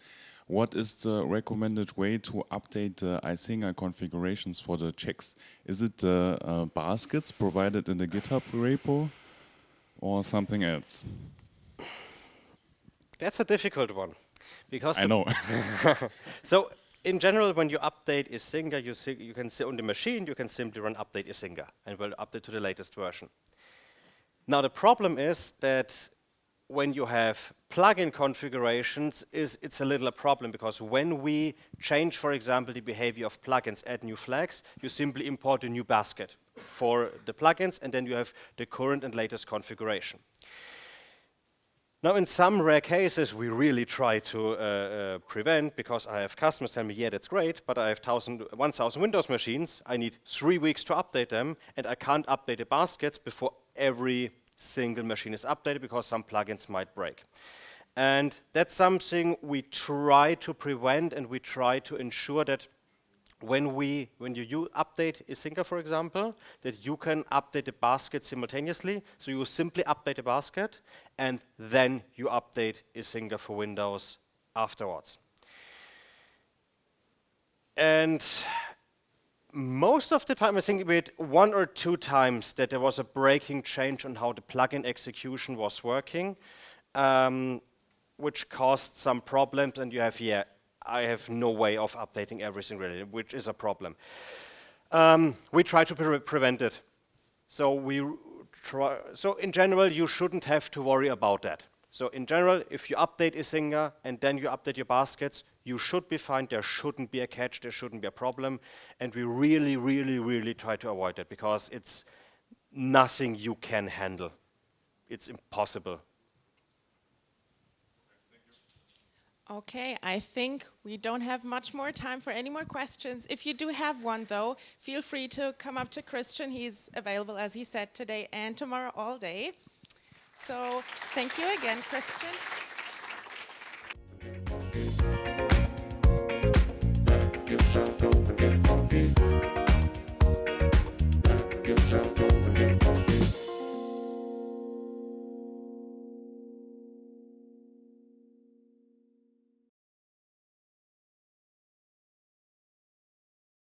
what is the recommended way to update the Icinga configurations for the checks? Is it baskets provided in the GitHub repo or something else? That's a difficult one, because I know. So in general, when you update Icinga, you can see on the machine, you can simply run update Icinga and will update to the latest version. Now the problem is that when you have plugin configurations, it's a little a problem, because when we change, for example, the behavior of plugins, add new flags, you simply import a new basket for the plugins, and then you have the current and latest configuration. Now, in some rare cases, we really try to prevent, because I have customers tell me, yeah, that's great, but I have 1,000 Windows machines, I need 3 weeks to update them, and I can't update the baskets before every single machine is updated, because some plugins might break. And that's something we try to prevent, and we try to ensure that when you update Icinga, for example, that you can update the basket simultaneously. So you simply update the basket, and then you update Icinga for Windows afterwards. And most of the time, I think we had 1 or 2 times that there was a breaking change on how the plugin execution was working, which caused some problems, and you have, I have no way of updating everything really, which is a problem. We try to prevent it. So so in general, you shouldn't have to worry about that. So in general, if you update Icinga and then you update your baskets, you should be fine. There shouldn't be a catch. There shouldn't be a problem. And we really, really, really try to avoid that because it's nothing you can handle. It's impossible. Okay, I think we don't have much more time for any more questions. If you do have one, though, feel free to come up to Christian. He's available, as he said, today and tomorrow all day. So thank you again, Christian.